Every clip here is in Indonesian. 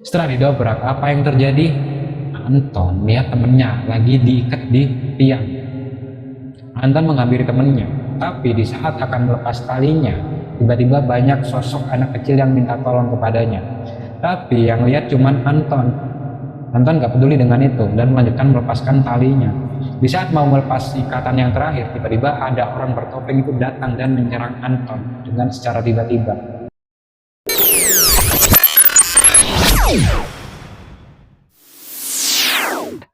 Setelah didobrak, apa yang terjadi? Anton lihat temennya lagi diikat di tiang. Anton menghampiri temennya, tapi di saat akan melepas talinya, tiba-tiba banyak sosok anak kecil yang minta tolong kepadanya. Tapi yang lihat cuman Anton. Anton gak peduli dengan itu dan melanjutkan melepaskan talinya. Di saat mau melepas ikatan yang terakhir, tiba-tiba ada orang bertopeng itu datang dan menyerang Anton dengan secara tiba-tiba.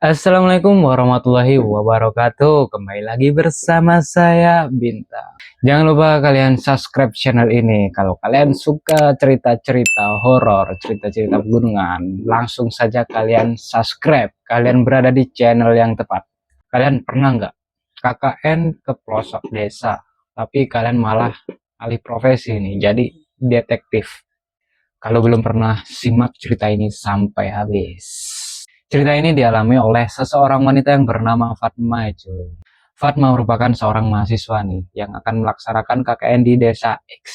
Assalamualaikum warahmatullahi wabarakatuh. Kembali lagi bersama saya Bintang. Jangan lupa kalian subscribe channel ini. Kalau kalian suka cerita-cerita horor, cerita-cerita pegunungan, langsung saja kalian subscribe. Kalian berada di channel yang tepat. Kalian pernah nggak KKN ke pelosok desa, tapi kalian malah alih profesi nih, jadi detektif? Kalau belum pernah, simak cerita ini sampai habis. Cerita ini dialami oleh seseorang wanita yang bernama Fatma, cuy. Fatma merupakan seorang mahasiswa nih yang akan melaksanakan KKN di desa X.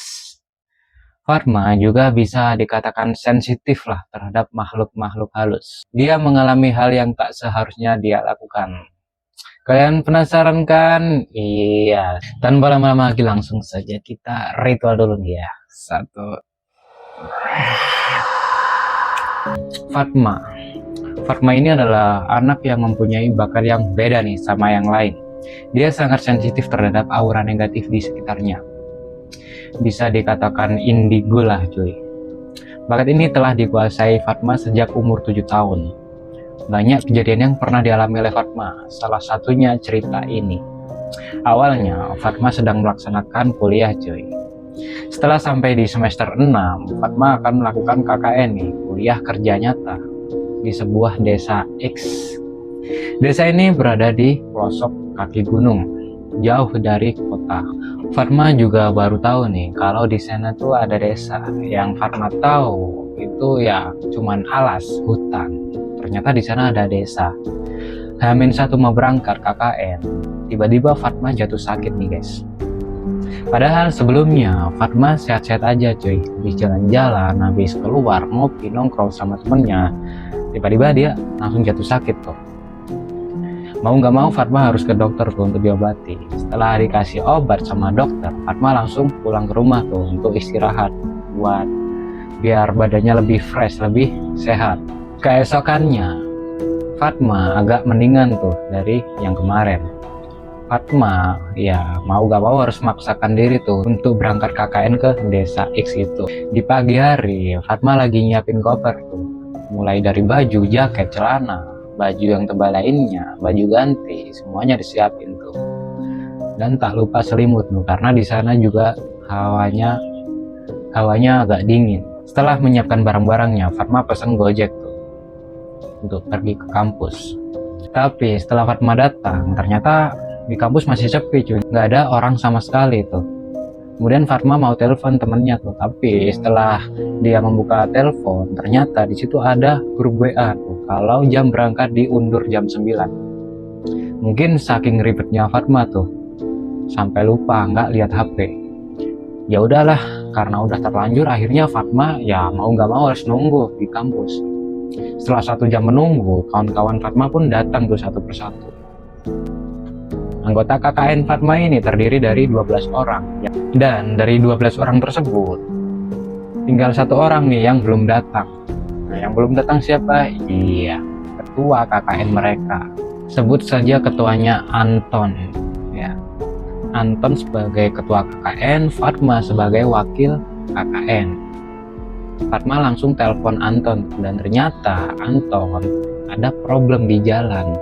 Fatma juga bisa dikatakan sensitif lah terhadap makhluk-makhluk halus. Dia mengalami hal yang tak seharusnya dia lakukan. Kalian penasaran kan? Iya. Tanpa lama-lama lagi langsung saja kita ritual dulu nih ya. Satu. Fatma ini adalah anak yang mempunyai bakat yang beda nih sama yang lain. Dia sangat sensitif terhadap aura negatif di sekitarnya. Bisa dikatakan indigo lah cuy. Bakat ini telah dikuasai Fatma sejak umur 7 tahun. Banyak kejadian yang pernah dialami oleh Fatma, salah satunya cerita ini. Awalnya Fatma sedang melaksanakan kuliah cuy. Setelah sampai di semester 6, Fatma akan melakukan KKN nih, kuliah kerja nyata, di sebuah desa X. Desa ini berada di pelosok kaki gunung, jauh dari kota. Fatma juga baru tahu nih kalau di sana tuh ada desa. Yang Fatma tahu itu ya cuman alas, hutan. Ternyata di sana ada desa. H-1 mau berangkat KKN, tiba-tiba Fatma jatuh sakit nih guys. Padahal sebelumnya Fatma sehat-sehat aja cuy, habis jalan-jalan, habis keluar ngopi nongkrong sama temennya, tiba-tiba dia langsung jatuh sakit tuh. Mau nggak mau Fatma harus ke dokter tuh untuk diobati. Setelah dikasih obat sama dokter, Fatma langsung pulang ke rumah tuh untuk istirahat buat biar badannya lebih fresh, lebih sehat. Keesokannya Fatma agak mendingan tuh dari yang kemarin. Fatma ya mau gak mau harus memaksakan diri tuh untuk berangkat KKN ke desa X itu. Di pagi hari Fatma lagi nyiapin koper tuh, mulai dari baju, jaket, celana, baju yang tebal lainnya, baju ganti, semuanya disiapin tuh. Dan tak lupa selimut tuh, karena di sana juga hawanya agak dingin. Setelah menyiapkan barang-barangnya, Fatma pesan Gojek tuh untuk pergi ke kampus. Tapi setelah Fatma datang, ternyata di kampus masih sepi cuy, nggak ada orang sama sekali tuh. Kemudian Fatma mau telepon temennya tuh, tapi setelah dia membuka telepon, ternyata di situ ada grup WA tuh kalau jam berangkat diundur jam 9. Mungkin saking ribetnya Fatma tuh sampai lupa nggak lihat HP. Ya udahlah, karena udah terlanjur, akhirnya Fatma ya mau nggak mau harus nunggu di kampus. Setelah 1 jam menunggu, kawan-kawan Fatma pun datang tuh satu persatu. Anggota KKN Fatma ini terdiri dari 12 orang. Dan dari 12 orang tersebut, tinggal 1 orang nih yang belum datang. Nah, yang belum datang siapa? Iya, ketua KKN mereka. Sebut saja ketuanya Anton. Ya, Anton sebagai ketua KKN, Fatma sebagai wakil KKN. Fatma langsung telepon Anton, dan ternyata Anton ada problem di jalan.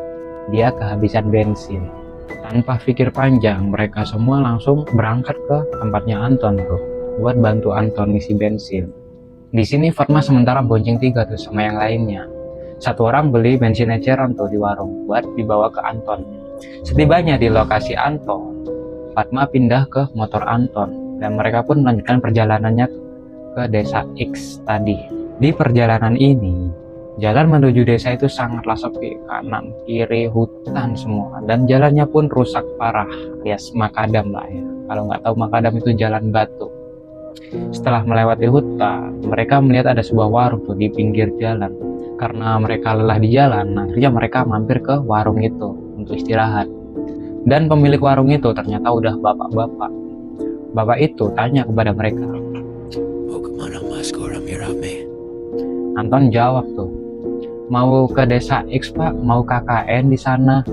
Dia kehabisan bensin. Tanpa pikir panjang, mereka semua langsung berangkat ke tempatnya Anton tuh buat bantu Anton ngisi bensin. Di sini Fatma sementara bonceng 3 tuh sama yang lainnya. 1 orang beli bensin eceran tuh di warung buat dibawa ke Anton. Setibanya di lokasi Anton, Fatma pindah ke motor Anton dan mereka pun melanjutkan perjalanannya ke desa X tadi. Di perjalanan ini, jalan menuju desa itu sangatlah sepi, kanan kiri hutan semua, dan jalannya pun rusak parah, alias makadam lah ya. Kalau nggak tahu makadam itu jalan batu. Setelah melewati hutan, mereka melihat ada sebuah warung tuh di pinggir jalan. Karena mereka lelah di jalan, akhirnya mereka mampir ke warung itu untuk istirahat. Dan pemilik warung itu ternyata udah bapak-bapak. Bapak itu tanya kepada mereka, "Mau kemana mas, kau rame-rame?" Anton jawab tuh, mau ke desa X pak, mau KKN di sana.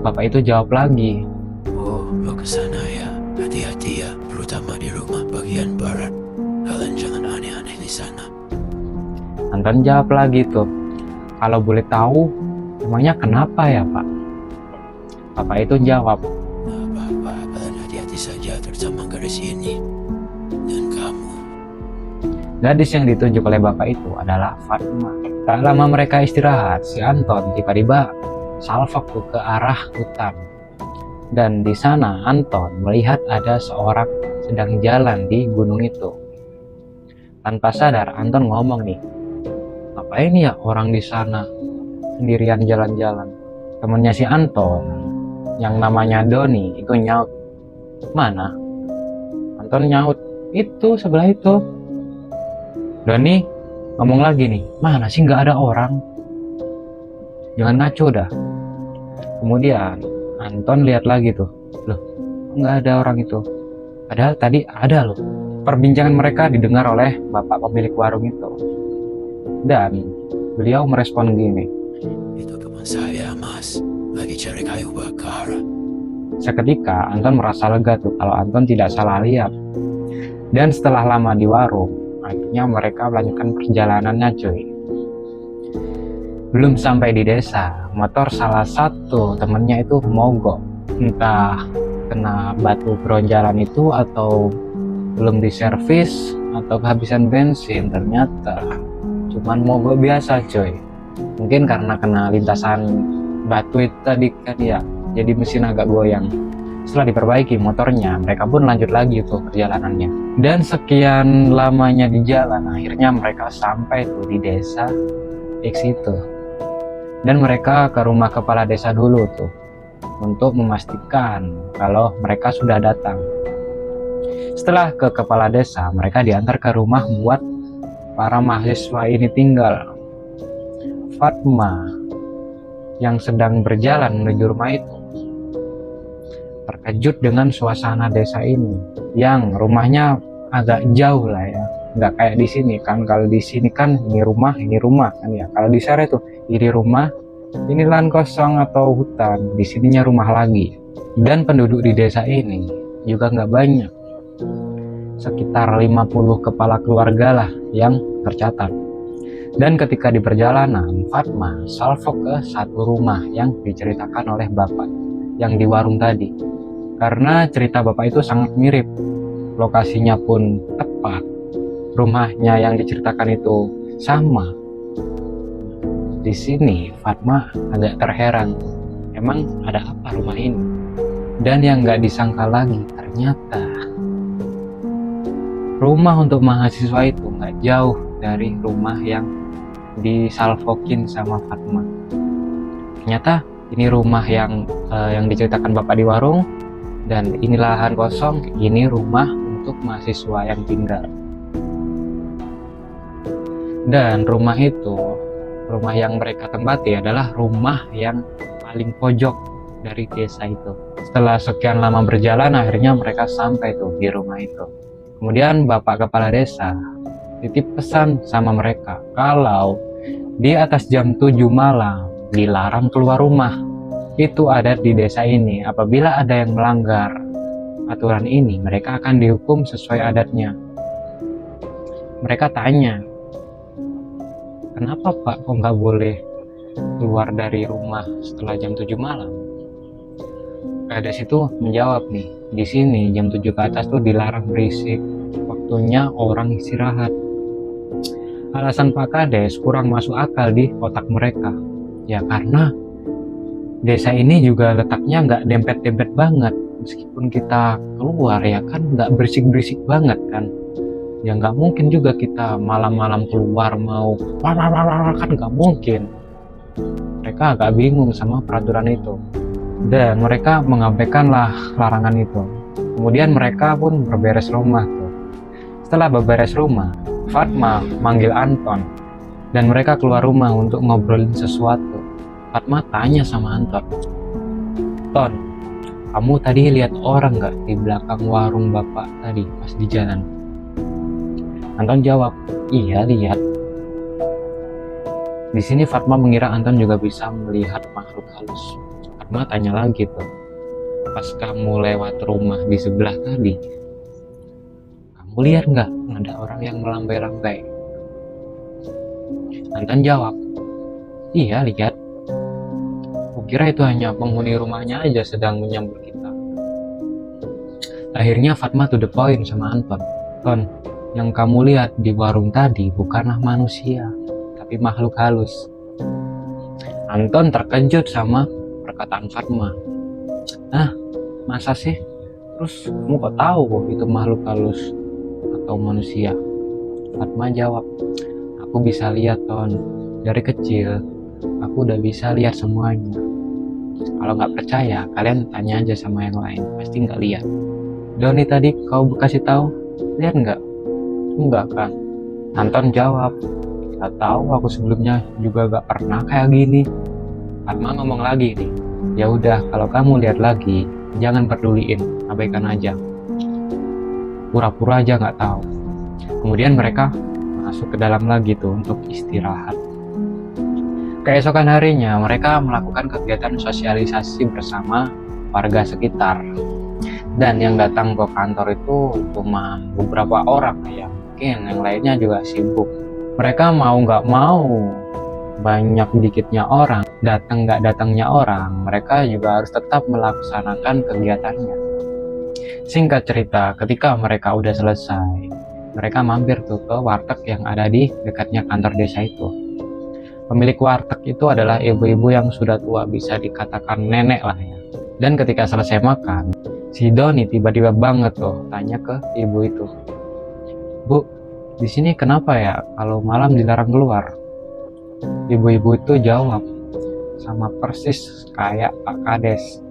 Bapak itu jawab lagi, "Oh, mau ke sana ya. Hati-hati ya, terutama di rumah bagian barat. Kalian jangan aneh-aneh di sana." Anton jawab lagi tuh, kalau boleh tahu, emangnya kenapa ya pak? Bapak itu jawab, "Nah, apa-apa, kalian hati-hati saja, terutama garis ini. Dan kamu." gadis yang ditunjuk oleh bapak itu adalah Fatma. Tak lama mereka istirahat, si Anton tiba-tiba salfok tuh ke arah hutan. Dan di sana Anton melihat ada seorang sedang jalan di gunung itu. Tanpa sadar Anton ngomong nih, ngapain ya orang di sana sendirian jalan-jalan? Temennya si Anton yang namanya Doni itu nyaut, mana? Anton nyaut, itu sebelah itu. Doni ngomong lagi nih, mana sih nggak ada orang? Jangan ngaco dah. Kemudian Anton lihat lagi tuh, loh nggak ada orang itu. Padahal tadi ada loh. Perbincangan mereka didengar oleh bapak pemilik warung itu. Dan beliau merespon gini, "Itu teman saya mas, lagi cari kayu bakar." seketika Anton merasa lega tuh kalau Anton tidak salah lihat. Dan setelah lama di warung, akhirnya mereka melanjutkan perjalanannya cuy. Belum sampai di desa, motor salah satu temennya itu mogok. Entah kena batu peronjalan itu atau belum diservis atau kehabisan bensin, ternyata cuman mogok biasa cuy. Mungkin karena kena lintasan batu itu tadi kan ya, jadi mesin agak goyang. Setelah diperbaiki motornya, mereka pun lanjut lagi tuh perjalanannya. Dan sekian lamanya di jalan, akhirnya mereka sampai tuh di desa X itu. Dan mereka ke rumah kepala desa dulu tuh untuk memastikan kalau mereka sudah datang. Setelah ke kepala desa, mereka diantar ke rumah buat para mahasiswa ini tinggal. Fatma yang sedang berjalan menuju rumah itu terkejut dengan suasana desa ini, yang rumahnya agak jauh lah ya, nggak kayak di sini kan. Kalau di sini kan ini rumah kan ya. Kalau di sana itu ini rumah, ini lahan kosong atau hutan, di sininya rumah lagi. Dan penduduk di desa ini juga nggak banyak, sekitar 50 kepala keluarga lah yang tercatat. Dan ketika di perjalanan, Fatma salfok ke satu rumah yang diceritakan oleh bapak yang di warung tadi. Karena cerita bapak itu sangat mirip, lokasinya pun tepat, rumahnya yang diceritakan itu sama. Di sini Fatma agak terheran, emang ada apa rumah ini? Dan yang nggak disangka lagi, ternyata rumah untuk mahasiswa itu nggak jauh dari rumah yang disalfokin sama Fatma. Ternyata ini rumah yang diceritakan bapak di warung, dan ini lahan kosong, ini rumah untuk mahasiswa yang tinggal. Dan rumah itu, rumah yang mereka tempati adalah rumah yang paling pojok dari desa itu. Setelah sekian lama berjalan, akhirnya mereka sampai tuh di rumah itu. Kemudian bapak kepala desa titip pesan sama mereka kalau di atas jam 7 malam dilarang keluar rumah. Itu adat di desa ini. Apabila ada yang melanggar aturan ini, mereka akan dihukum sesuai adatnya. Mereka tanya, kenapa pak kok nggak boleh keluar dari rumah setelah jam 7 malam? Gadis itu menjawab nih, di sini jam 7 ke atas tuh dilarang berisik, waktunya orang istirahat. Alasan Pak Kades kurang masuk akal di otak mereka. Ya karena desa ini juga letaknya nggak dempet-dempet banget. Meskipun kita keluar ya kan nggak berisik-berisik banget kan. Ya nggak mungkin juga kita malam-malam keluar mau kan nggak mungkin. Mereka agak bingung sama peraturan itu. Dan mereka mengabaikanlah larangan itu. Kemudian mereka pun berberes rumah tuh. Setelah beberes rumah, Fatma manggil Anton dan mereka keluar rumah untuk ngobrolin sesuatu. Fatma tanya sama Anton, "Ton, kamu tadi lihat orang nggak di belakang warung bapak tadi pas di jalan?" Anton jawab, "Iya, lihat." Di sini Fatma mengira Anton juga bisa melihat makhluk halus. Fatma tanya lagi tuh, "Pas kamu lewat rumah di sebelah tadi, kamu lihat nggak ada orang yang melambai-lambai?" Anton jawab, "Iya, lihat. Kukira itu hanya penghuni rumahnya aja sedang menyambut kita." Akhirnya Fatma to the point sama Anton, "Ton, yang kamu lihat di warung tadi bukanlah manusia, tapi makhluk halus." Anton terkejut sama perkataan Fatma. "Ah, masa sih? Terus kamu kok tahu itu makhluk halus atau manusia?" Fatma jawab, "Aku bisa lihat, Ton. Dari kecil, aku udah bisa lihat semuanya. Kalau nggak percaya, kalian tanya aja sama yang lain. Pasti nggak lihat." "Doni tadi kau kasih tahu, lihat nggak?" "Enggak kan." Anton jawab, "Gak tahu, aku sebelumnya juga gak pernah kayak gini." Fatma ngomong lagi nih, "Ya udah, kalau kamu lihat lagi, jangan peduliin, abaikan aja. Pura-pura aja nggak tahu." Kemudian mereka masuk ke dalam lagi tuh untuk istirahat. Keesokan harinya mereka melakukan kegiatan sosialisasi bersama warga sekitar. Dan yang datang ke kantor itu cuma beberapa orang ya, mungkin yang lainnya juga sibuk. Mereka mau nggak mau, banyak dikitnya orang, datang nggak datangnya orang, mereka juga harus tetap melaksanakan kegiatannya. Singkat cerita, ketika mereka udah selesai, mereka mampir tuh ke warteg yang ada di dekatnya kantor desa itu. Pemilik warteg itu adalah ibu-ibu yang sudah tua, bisa dikatakan nenek lah ya. Dan ketika selesai makan, si Doni tiba-tiba banget tuh tanya ke ibu itu, "Bu, di sini kenapa ya kalau malam dilarang keluar?" Ibu-ibu itu jawab, "Sama persis kayak Pak Kades."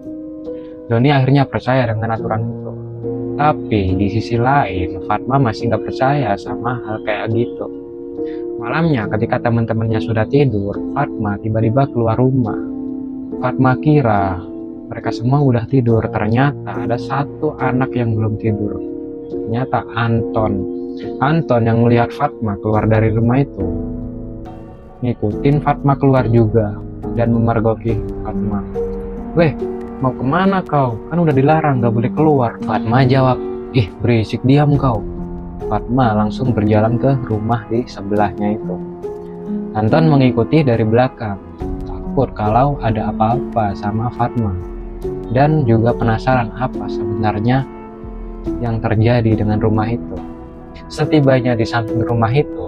Doni akhirnya percaya dengan aturan itu. Tapi di sisi lain, Fatma masih nggak percaya sama hal kayak gitu. Malamnya ketika teman-temannya sudah tidur, Fatma tiba-tiba keluar rumah. Fatma kira mereka semua udah tidur, ternyata ada satu anak yang belum tidur. Ternyata Anton yang melihat Fatma keluar dari rumah itu ngikutin Fatma keluar juga dan memergoki Fatma. "Weh, mau kemana kau? Kan udah dilarang, gak boleh keluar." Fatma jawab, "Ih, berisik, diam kau." Fatma langsung berjalan ke rumah di sebelahnya itu. Anton mengikuti dari belakang, takut kalau ada apa-apa sama Fatma, dan juga penasaran apa sebenarnya yang terjadi dengan rumah itu. Setibanya di samping rumah itu,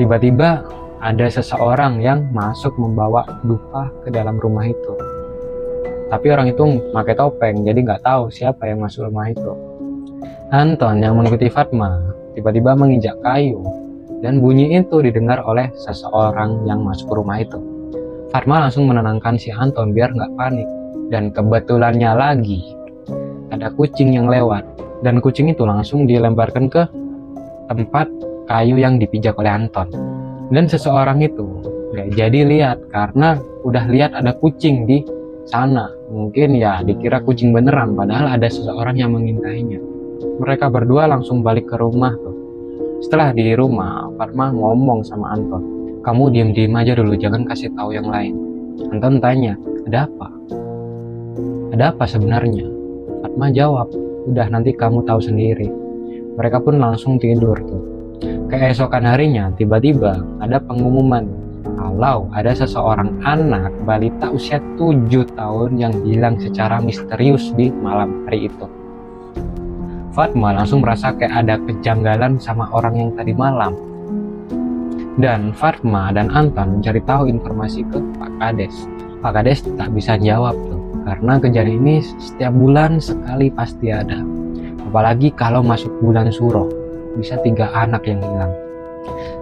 tiba-tiba ada seseorang yang masuk membawa dupa ke dalam rumah itu. Tapi orang itu pakai topeng, jadi nggak tahu siapa yang masuk rumah itu. Anton yang mengikuti Fatma tiba-tiba menginjak kayu, dan bunyi itu didengar oleh seseorang yang masuk ke rumah itu. Fatma langsung menenangkan si Anton biar nggak panik, dan kebetulannya lagi ada kucing yang lewat, dan kucing itu langsung dilemparkan ke tempat kayu yang dipijak oleh Anton. Dan seseorang itu nggak jadi lihat karena udah lihat ada kucing di sana. Mungkin ya dikira kucing beneran, padahal ada seseorang yang mengintainya. Mereka berdua langsung balik ke rumah tuh. Setelah di rumah, Fatma ngomong sama Anton, "Kamu diem-diem aja dulu, jangan kasih tahu yang lain." Anton tanya, "Ada apa? Ada apa sebenarnya?" Fatma jawab, "Udah, nanti kamu tahu sendiri." Mereka pun langsung tidur tuh. Keesokan harinya, tiba-tiba ada pengumuman kalau ada seseorang anak balita usia 7 tahun yang hilang secara misterius di malam hari itu. Fatma langsung merasa kayak ada kejanggalan sama orang yang tadi malam. Dan Fatma dan Anton mencari tahu informasi ke Pak Kades. Pak Kades tak bisa jawab tuh, karena kejadian ini setiap bulan sekali pasti ada. Apalagi kalau masuk bulan Suro, bisa 3 anak yang hilang.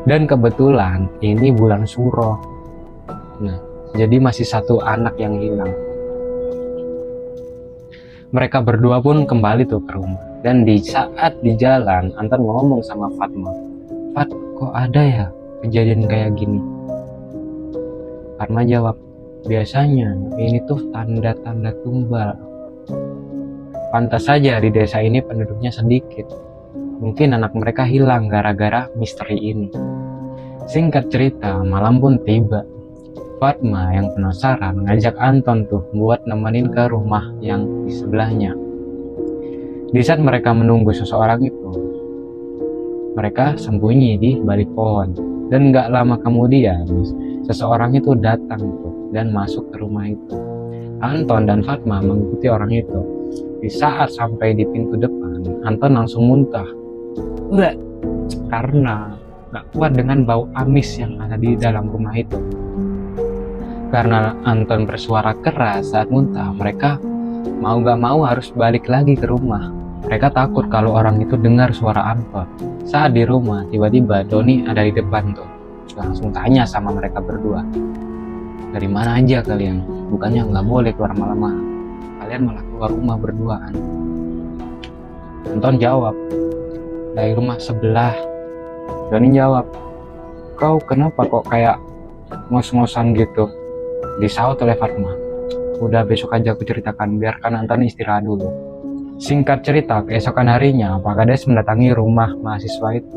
Dan kebetulan ini bulan Suro. Nah, jadi masih 1 anak yang hilang. Mereka berdua pun kembali tuh ke rumah. Dan di saat di jalan, Anton ngomong sama Fatma, "Fat, kok ada ya kejadian kayak gini?" Fatma jawab, "Biasanya ini tuh tanda-tanda tumbal. Pantas saja di desa ini penduduknya sedikit. Mungkin anak mereka hilang gara-gara misteri ini." Singkat cerita, malam pun tiba. Fatma yang penasaran ngajak Anton tuh buat nemenin ke rumah yang di sebelahnya. Di saat mereka menunggu seseorang itu, mereka sembunyi di balik pohon. Dan gak lama kemudian, seseorang itu datang tuh dan masuk ke rumah itu. Anton dan Fatma mengikuti orang itu. Di saat sampai di pintu depan, Anton langsung muntah. Udah, karena gak kuat dengan bau amis yang ada di dalam rumah itu. Karena Anton bersuara keras saat muntah, mereka mau gak mau harus balik lagi ke rumah. Mereka takut kalau orang itu dengar suara Anton. Saat di rumah, tiba-tiba Doni ada di depan tuh. Langsung tanya sama mereka berdua, "Dari mana aja kalian? Bukannya nggak boleh keluar malam-malam. Kalian malah keluar rumah berduaan." Anton jawab, "Dari rumah sebelah." Doni jawab, "Kau kenapa kok kayak ngos-ngosan gitu?" Disaut oleh Fatma, "Udah, besok aja aku ceritakan, biarkan Anton istirahat dulu." Singkat cerita, keesokan harinya Pak Kades mendatangi rumah mahasiswa itu.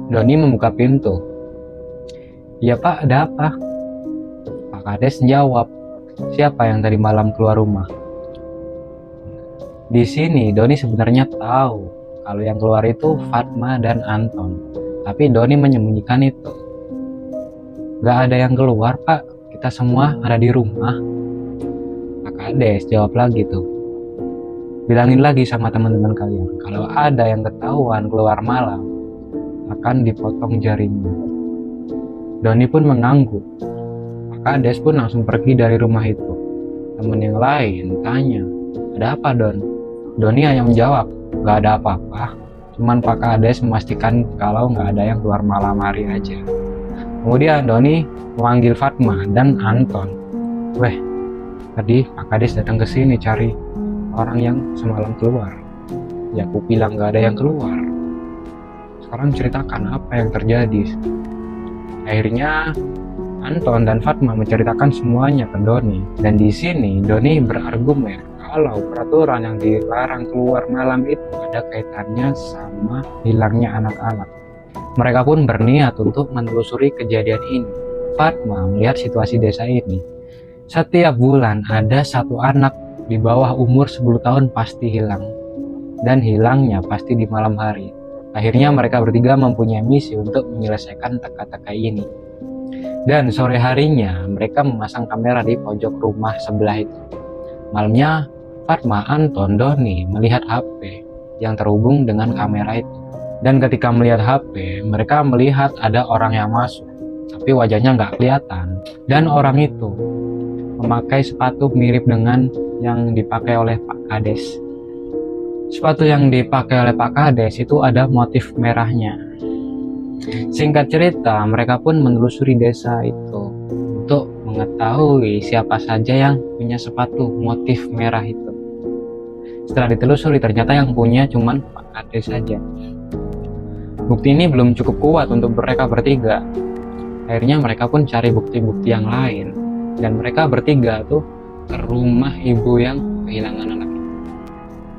Doni membuka pintu. "Ya Pak, ada apa?" Pak Kades jawab, "Siapa yang tadi malam keluar rumah?" Di sini Doni sebenarnya tahu kalau yang keluar itu Fatma dan Anton, tapi Doni menyembunyikan itu. "Gak ada yang keluar Pak, kita semua ada di rumah." Pak Kades jawab lagi tuh, "Bilangin lagi sama teman-teman kalian, kalau ada yang ketahuan keluar malam, akan dipotong jarinya." Doni pun mengangguk. Pak Kades pun langsung pergi dari rumah itu. Teman yang lain tanya, "Ada apa Don?" Doni hanya menjawab, "Gak ada apa-apa, cuman Pak Kades memastikan kalau gak ada yang keluar malam hari aja." Kemudian Doni memanggil Fatma dan Anton. "Weh, tadi Pak Kades datang ke sini cari orang yang semalam keluar. Ya aku bilang gak ada yang keluar. Sekarang ceritakan apa yang terjadi." Akhirnya Anton dan Fatma menceritakan semuanya ke Doni. Dan di sini Doni berargumen kalau peraturan yang dilarang keluar malam itu ada kaitannya sama hilangnya anak-anak. Mereka pun berniat untuk menelusuri kejadian ini. Fatma melihat situasi desa ini. Setiap bulan ada satu anak di bawah umur 10 tahun pasti hilang. Dan hilangnya pasti di malam hari. Akhirnya mereka bertiga mempunyai misi untuk menyelesaikan teka-teka ini. Dan sore harinya mereka memasang kamera di pojok rumah sebelah itu. Malamnya Fatma, Anton, Doni melihat HP yang terhubung dengan kamera itu. Dan ketika melihat HP, mereka melihat ada orang yang masuk, tapi wajahnya nggak kelihatan. Dan orang itu memakai sepatu mirip dengan yang dipakai oleh Pak Kades. Sepatu yang dipakai oleh Pak Kades itu ada motif merahnya. Singkat cerita, mereka pun menelusuri desa itu untuk mengetahui siapa saja yang punya sepatu motif merah itu. Setelah ditelusuri, ternyata yang punya cuman Pak Kades saja. Bukti ini belum cukup kuat untuk mereka bertiga. Akhirnya mereka pun cari bukti-bukti yang lain. Dan mereka bertiga tuh ke rumah ibu yang kehilangan anak.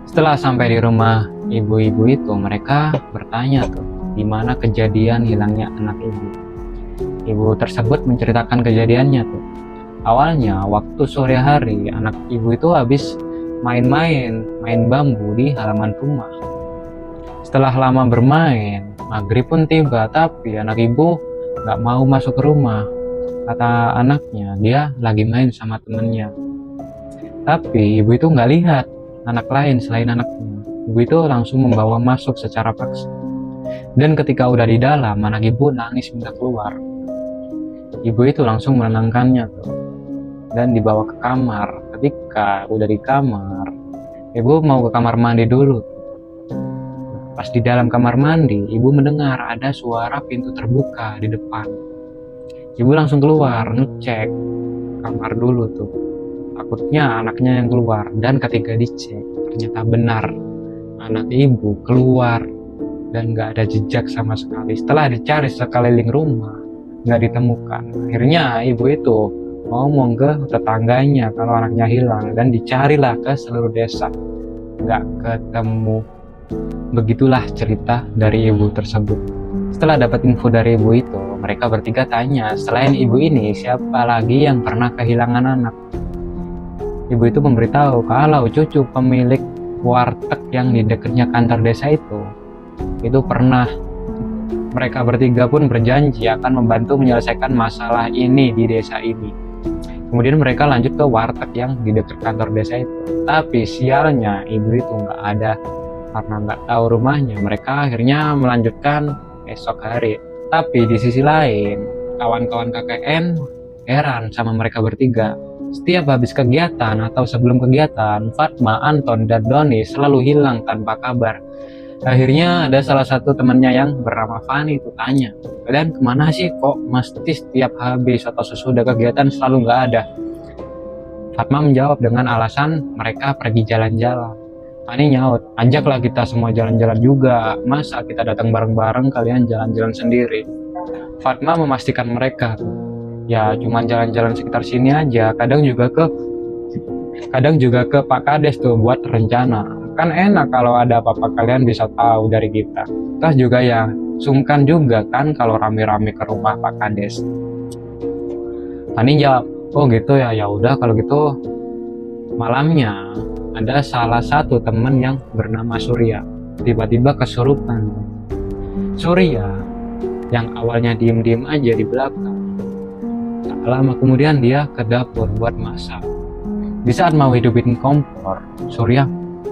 Setelah sampai di rumah ibu-ibu itu, mereka bertanya tuh, di mana kejadian hilangnya anak ibu. Ibu tersebut menceritakan kejadiannya tuh. Awalnya waktu sore hari, anak ibu itu habis main bambu di halaman rumah. Setelah lama bermain, maghrib pun tiba, tapi anak ibu gak mau masuk ke rumah. Kata anaknya, dia lagi main sama temennya. Tapi ibu itu gak lihat anak lain selain anaknya. Ibu itu langsung membawa masuk secara paksa. Dan ketika udah di dalam, anak ibu nangis minta keluar. Ibu itu langsung menenangkannya tuh, dan dibawa ke kamar. Ketika udah di kamar, ibu mau ke kamar mandi dulu. Pas di dalam kamar mandi, ibu mendengar ada suara pintu terbuka di depan. Ibu langsung keluar, ngecek kamar dulu tuh. Takutnya anaknya yang keluar. Dan ketika dicek, Ternyata benar, anak ibu keluar dan nggak ada jejak sama sekali. Setelah dicari sekeliling rumah, nggak ditemukan. Akhirnya ibu itu ngomong ke tetangganya kalau anaknya hilang dan dicarilah ke seluruh desa, nggak ketemu. Begitulah cerita dari ibu tersebut. Setelah dapat info dari ibu itu, mereka bertiga tanya, selain ibu ini siapa lagi yang pernah kehilangan anak? Ibu itu memberitahu kalau cucu pemilik warteg yang di dekatnya kantor desa itu pernah. Mereka bertiga pun berjanji akan membantu menyelesaikan masalah ini di desa ini. Kemudian mereka lanjut ke warteg yang di dekat kantor desa itu. Tapi sialnya ibu itu nggak ada. Karena nggak tahu rumahnya, mereka akhirnya melanjutkan esok hari. Tapi di sisi lain, kawan-kawan KKN heran sama mereka bertiga. Setiap habis kegiatan atau sebelum kegiatan, Fatma, Anton, dan Doni selalu hilang tanpa kabar. Akhirnya ada salah satu temannya yang bernama Fani itu tanya, kalian kemana sih kok mesti setiap habis atau sesudah kegiatan selalu nggak ada? Fatma menjawab dengan alasan mereka pergi jalan-jalan. Fani nyaut, ajaklah kita semua jalan-jalan juga, masa kita datang bareng-bareng kalian jalan-jalan sendiri? Fatma memastikan mereka, ya cuma jalan-jalan sekitar sini aja, kadang juga ke Pak Kades tuh buat rencana. Kan enak kalau ada apa-apa kalian bisa tahu dari kita. Terus juga ya sungkan juga kan kalau rame-rame ke rumah Pak Kades. Fani jawab, oh gitu ya, ya udah kalau gitu. Malamnya ada salah satu teman yang bernama Surya tiba-tiba kesurupan. Surya yang awalnya diem-diem aja di belakang, tak lama kemudian dia ke dapur buat masak. Di saat mau hidupin kompor, Surya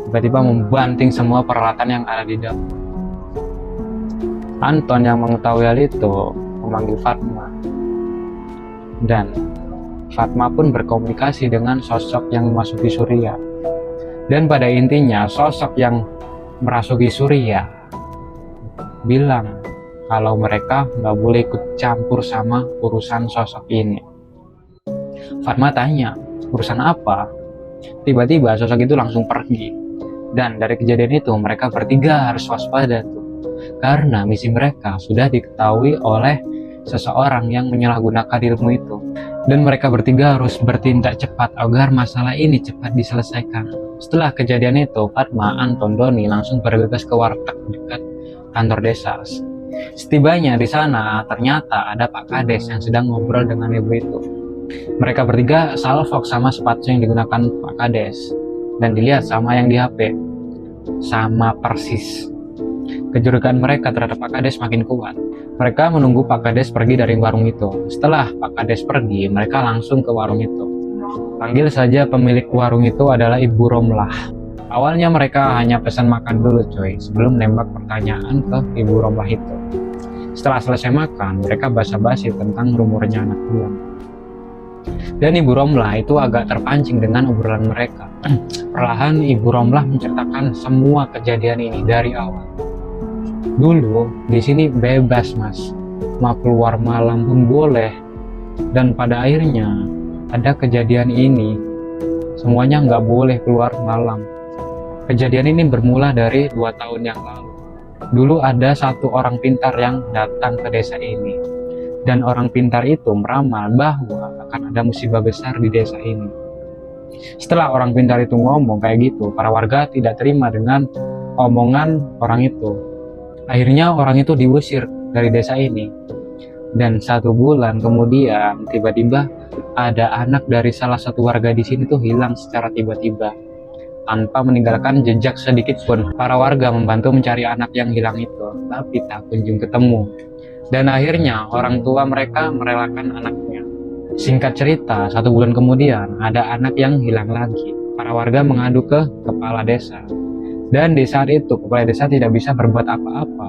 tiba-tiba membanting semua peralatan yang ada di dapur. Anton yang mengetahui hal itu memanggil Fatma, dan Fatma pun berkomunikasi dengan sosok yang memasuki Surya. Dan pada intinya sosok yang merasuki Surya bilang kalau mereka nggak boleh ikut campur sama urusan sosok ini. Fatma tanya, urusan apa? Tiba-tiba sosok itu langsung pergi. Dan dari kejadian itu mereka bertiga harus waspada tuh. Karena misi mereka sudah diketahui oleh seseorang yang menyalahgunakan ilmu itu. Dan mereka bertiga harus bertindak cepat agar masalah ini cepat diselesaikan. Setelah kejadian itu, Fatma, Anton, Doni langsung bergegas ke warteg dekat kantor desa. Setibanya di sana, ternyata ada Pak Kades yang sedang ngobrol dengan ibu itu. Mereka bertiga salfok sama sepatu yang digunakan Pak Kades, dan dilihat sama yang di HP. Sama persis. Kecurigaan mereka terhadap Pak Kades makin kuat. Mereka menunggu Pak Kades pergi dari warung itu. Setelah Pak Kades pergi, mereka langsung ke warung itu. Panggil saja pemilik warung itu adalah Ibu Romlah. Awalnya mereka hanya pesan makan dulu coy, sebelum nembak pertanyaan ke Ibu Romlah itu. Setelah selesai makan, mereka basa-basi tentang rumornya anak buah. Dan Ibu Romlah itu agak terpancing dengan obrolan mereka. Perlahan Ibu Romlah menceritakan semua kejadian ini dari awal. Dulu di sini bebas mas, mau keluar malam pun boleh. Dan pada akhirnya ada kejadian ini, semuanya nggak boleh keluar malam. Kejadian ini bermula dari 2 tahun yang lalu. Dulu ada satu orang pintar yang datang ke desa ini. Dan orang pintar itu meramal bahwa akan ada musibah besar di desa ini. Setelah orang pintar itu ngomong kayak gitu, para warga tidak terima dengan omongan orang itu. Akhirnya orang itu diusir dari desa ini. Dan 1 bulan kemudian tiba-tiba ada anak dari salah satu warga di sini tuh hilang secara tiba-tiba tanpa meninggalkan jejak sedikit pun. Para warga membantu mencari anak yang hilang itu, tapi tak kunjung ketemu. Dan akhirnya orang tua mereka merelakan anaknya. Singkat cerita, 1 bulan kemudian ada anak yang hilang lagi. Para warga mengadu ke kepala desa. Dan di saat itu kepala desa tidak bisa berbuat apa-apa.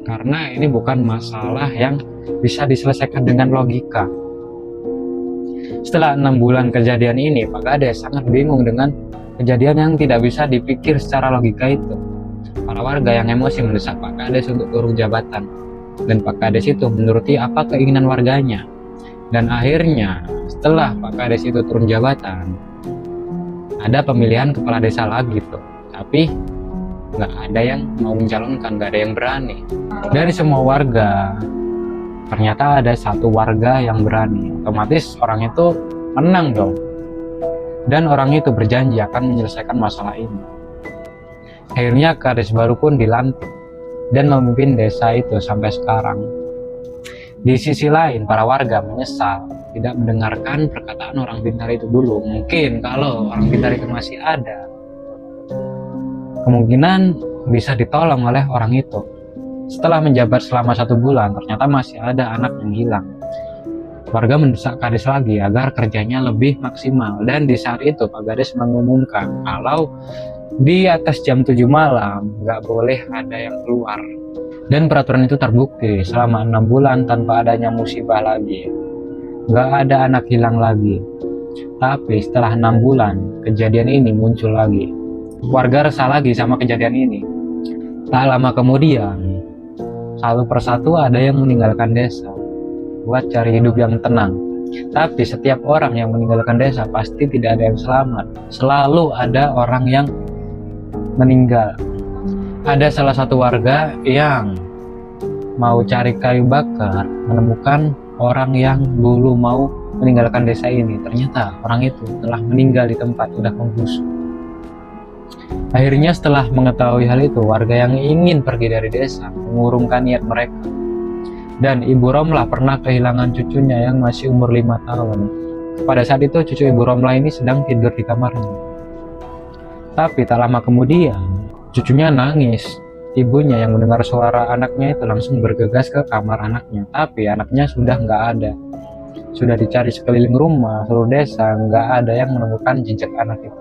Karena ini bukan masalah yang bisa diselesaikan dengan logika. Setelah 6 bulan kejadian ini, Pak Kades sangat bingung dengan kejadian yang tidak bisa dipikir secara logika itu. Para warga yang emosi mendesak Pak Kades untuk turun jabatan. Dan Pak Kades itu menuruti apa keinginan warganya. Dan akhirnya setelah Pak Kades itu turun jabatan, ada pemilihan kepala desa lagi tuh, tapi nggak ada yang mau mencalonkan, nggak ada yang berani. Dari semua warga, ternyata ada satu warga yang berani. Otomatis orang itu menang dong. Dan orang itu berjanji akan menyelesaikan masalah ini. Akhirnya kades baru pun dilantik dan memimpin desa itu sampai sekarang. Di sisi lain, para warga menyesal tidak mendengarkan perkataan orang pintar itu dulu. Mungkin kalau orang pintar itu masih ada, kemungkinan bisa ditolong oleh orang itu. Setelah menjabat selama 1 bulan, ternyata masih ada anak yang hilang. Warga mendesak kades lagi agar kerjanya lebih maksimal. Dan di saat itu Pak Kades mengumumkan kalau di atas jam 7 malam nggak boleh ada yang keluar. Dan peraturan itu terbukti selama 6 bulan tanpa adanya musibah lagi. Nggak ada anak hilang lagi. Tapi setelah 6 bulan, kejadian ini muncul lagi. Warga resah lagi sama kejadian ini. Tak lama kemudian, satu persatu ada yang meninggalkan desa buat cari hidup yang tenang. Tapi setiap orang yang meninggalkan desa pasti tidak ada yang selamat. Selalu ada orang yang meninggal. Ada salah satu warga yang mau cari kayu bakar, menemukan orang yang dulu mau meninggalkan desa ini. Ternyata orang itu telah meninggal di tempat, sudah membusuk. Akhirnya setelah mengetahui hal itu, warga yang ingin pergi dari desa mengurungkan niat mereka. Dan Ibu Romlah pernah kehilangan cucunya yang masih umur 5 tahun. Pada saat itu cucu Ibu Romlah ini sedang tidur di kamarnya. Tapi tak lama kemudian, cucunya nangis. Ibunya yang mendengar suara anaknya itu langsung bergegas ke kamar anaknya. Tapi anaknya sudah nggak ada. Sudah dicari sekeliling rumah, seluruh desa, nggak ada yang menemukan jejak anak itu.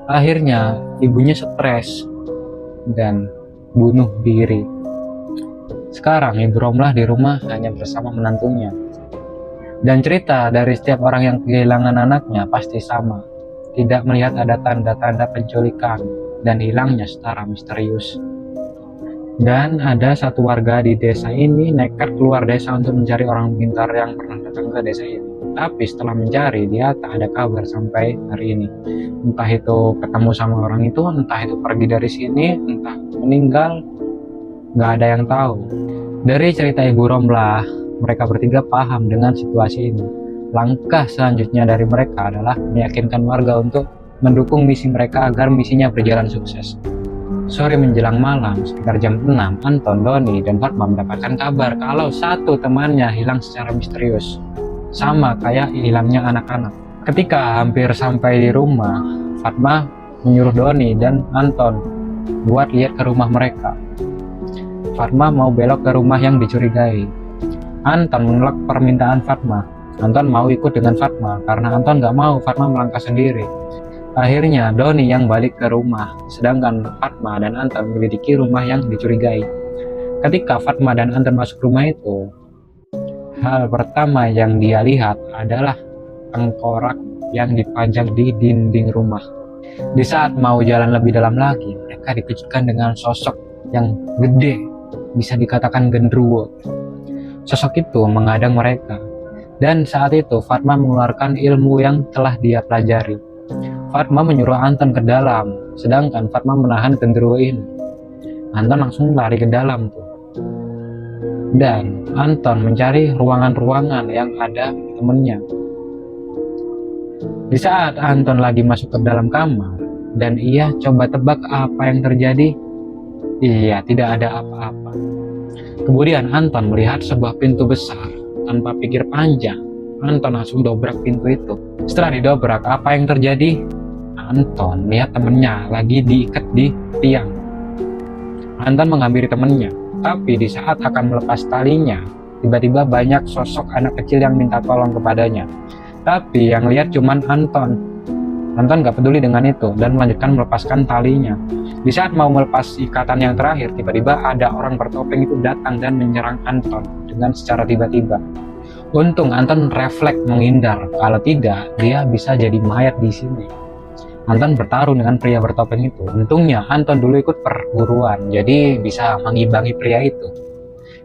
Akhirnya ibunya stres dan bunuh diri. Sekarang Ibu Romlah di rumah hanya bersama menantunya. Dan cerita dari setiap orang yang kehilangan anaknya pasti sama. Tidak melihat ada tanda-tanda penculikan dan hilangnya secara misterius. Dan ada satu warga di desa ini nekat keluar desa untuk mencari orang pintar yang pernah datang ke desa ini. Tapi setelah mencari, dia tak ada kabar sampai hari ini. Entah itu ketemu sama orang itu, entah itu pergi dari sini, entah meninggal, nggak ada yang tahu. Dari cerita Ibu Romlah, mereka bertiga paham dengan situasi ini. Langkah selanjutnya dari mereka adalah meyakinkan warga untuk mendukung misi mereka agar misinya berjalan sukses. Sore menjelang malam, sekitar jam 6, Anton, Doni, dan Fatma mendapatkan kabar kalau satu temannya hilang secara misterius. Sama kayak hilangnya anak-anak. Ketika hampir sampai di rumah, Fatma menyuruh Doni dan Anton buat lihat ke rumah mereka. Fatma mau belok ke rumah yang dicurigai. Anton menolak permintaan Fatma. Anton mau ikut dengan Fatma karena Anton gak mau Fatma melangkah sendiri. Akhirnya Doni yang balik ke rumah, sedangkan Fatma dan Anton menyelidiki rumah yang dicurigai. Ketika Fatma dan Anton masuk rumah itu, hal pertama yang dia lihat adalah tengkorak yang dipajang di dinding rumah. Di saat mau jalan lebih dalam lagi, mereka dikejutkan dengan sosok yang gede, bisa dikatakan genderuwo. Sosok itu menghadang mereka. Dan saat itu Fatma mengeluarkan ilmu yang telah dia pelajari. Fatma menyuruh Anton ke dalam, sedangkan Fatma menahan genderuwo ini. Anton langsung lari ke dalam tuh. Dan Anton mencari ruangan-ruangan yang ada temennya. Di saat Anton lagi masuk ke dalam kamar dan ia coba tebak apa yang terjadi, iya, tidak ada apa-apa. Kemudian Anton melihat sebuah pintu besar. Tanpa pikir panjang, Anton langsung dobrak pintu itu. Setelah didobrak, apa yang terjadi? Anton lihat temennya lagi diikat di tiang. Anton menghampiri temennya, tapi di saat akan melepas talinya, tiba-tiba banyak sosok anak kecil yang minta tolong kepadanya. Tapi yang lihat cuman Anton. Anton gak peduli dengan itu dan melanjutkan melepaskan talinya. Di saat mau melepas ikatan yang terakhir, tiba-tiba ada orang bertopeng itu datang dan menyerang Anton dengan secara tiba-tiba. Untung Anton refleks menghindar, kalau tidak dia bisa jadi mayat di sini. Anton bertarung dengan pria bertopeng itu. Untungnya Anton dulu ikut perguruan, jadi bisa mengimbangi pria itu.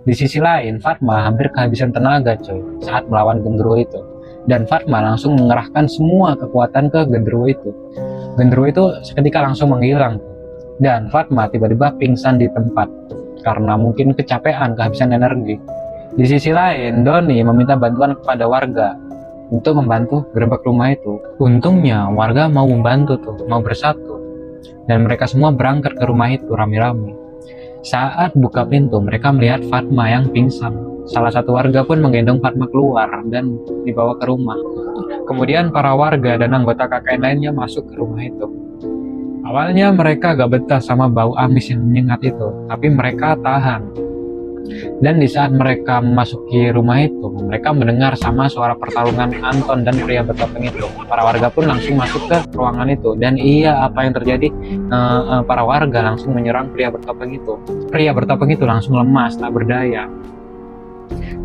Di sisi lain, Fatma hampir kehabisan tenaga coy saat melawan genderuwo itu. Dan Fatma langsung mengerahkan semua kekuatan ke genderuwo itu. Genderuwo itu seketika langsung menghilang. Dan Fatma tiba-tiba pingsan di tempat karena mungkin kecapean, kehabisan energi. Di sisi lain, Doni meminta bantuan kepada warga untuk membantu gerbek rumah itu. Untungnya warga mau membantu tuh, mau bersatu. Dan mereka semua berangkat ke rumah itu rame-rame. Saat buka pintu, mereka melihat Fatma yang pingsan. Salah satu warga pun menggendong Fatma keluar dan dibawa ke rumah. Kemudian para warga dan anggota KKN lainnya masuk ke rumah itu. Awalnya mereka gak betah sama bau amis yang menyengat itu, tapi mereka tahan. Dan di saat mereka memasuki rumah itu, mereka mendengar sama suara pertarungan Anton dan pria bertopeng itu. Para warga pun langsung masuk ke ruangan itu. Dan iya, apa yang terjadi? Para warga langsung menyerang pria bertopeng itu. Pria bertopeng itu langsung lemas, tak berdaya.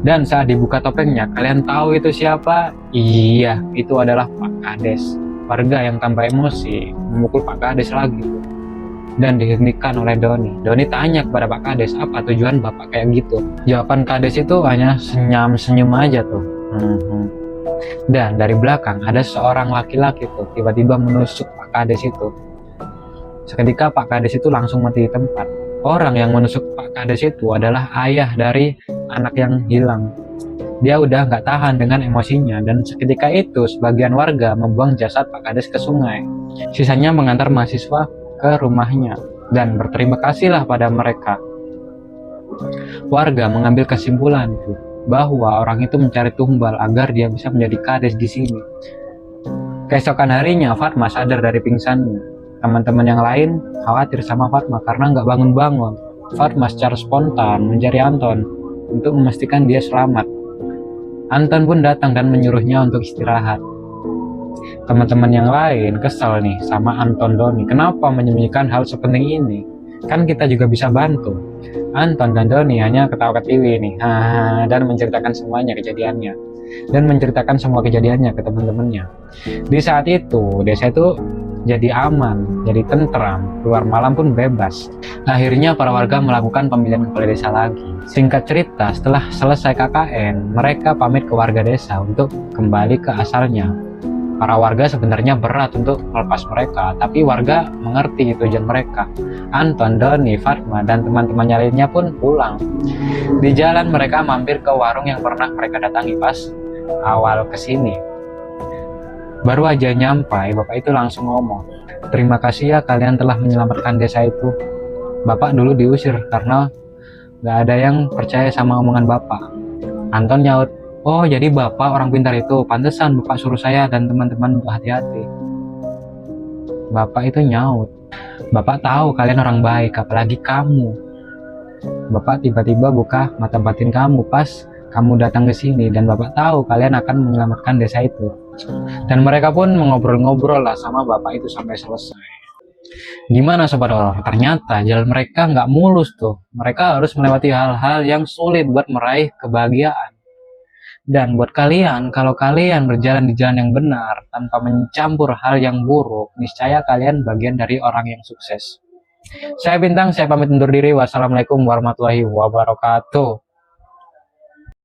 Dan saat dibuka topengnya, kalian tahu itu siapa? Iya, itu adalah Pak Kades. Warga yang tambah emosi memukul Pak Kades lagi dan dihentikan oleh Doni. Doni tanya kepada Pak Kades, apa tujuan Bapak kayak gitu? Jawaban Kades itu hanya senyum aja tuh. Dan dari belakang ada seorang laki-laki tuh tiba-tiba menusuk Pak Kades itu. Seketika Pak Kades itu langsung mati di tempat. Orang yang menusuk Pak Kades itu adalah ayah dari anak yang hilang. Dia udah nggak tahan dengan emosinya dan seketika itu sebagian warga membuang jasad Pak Kades ke sungai. Sisanya mengantar mahasiswa ke rumahnya dan berterima kasihlah pada mereka. Warga mengambil kesimpulan bahwa orang itu mencari tumbal agar dia bisa menjadi kades di sini. Keesokan harinya Fatma sadar dari pingsannya. Teman-teman yang lain khawatir sama Fatma karena nggak bangun-bangun. Fatma secara spontan mencari Anton untuk memastikan dia selamat. Anton pun datang dan menyuruhnya untuk istirahat. Teman-teman yang lain kesal nih sama Anton Doni. Kenapa menyembunyikan hal sepenting ini? Kan kita juga bisa bantu. Anton dan Doni hanya ketawa-ketiwi nih, dan menceritakan semuanya kejadiannya. Dan menceritakan semua kejadiannya ke teman-temannya. Di saat itu, desa itu jadi aman, jadi tentram, keluar malam pun bebas. Akhirnya para warga melakukan pemilihan kepala desa lagi. Singkat cerita, setelah selesai KKN, mereka pamit ke warga desa untuk kembali ke asalnya. Para warga sebenarnya berat untuk melepas mereka, tapi warga mengerti tujuan mereka. Anton, Doni, Fatma, dan teman-temannya lainnya pun pulang. Di jalan mereka mampir ke warung yang pernah mereka datangi pas awal kesini. Baru aja nyampai, bapak itu langsung ngomong, "Terima kasih ya kalian telah menyelamatkan desa itu. Bapak dulu diusir karena gak ada yang percaya sama omongan bapak." Anton nyaut, "Oh jadi bapak orang pintar itu, pantesan bapak suruh saya dan teman-teman untuk hati-hati." Bapak itu nyaut, "Bapak tahu kalian orang baik, apalagi kamu. Bapak tiba-tiba buka mata batin kamu pas kamu datang ke sini dan bapak tahu kalian akan menyelamatkan desa itu." Dan mereka pun mengobrol-ngobrol lah sama bapak itu sampai selesai. Gimana sobat horor? Ternyata jalan mereka nggak mulus tuh. Mereka harus melewati hal-hal yang sulit buat meraih kebahagiaan. Dan buat kalian, kalau kalian berjalan di jalan yang benar tanpa mencampur hal yang buruk, niscaya kalian bagian dari orang yang sukses. Saya Bintang, saya pamit undur diri. Wassalamualaikum warahmatullahi wabarakatuh.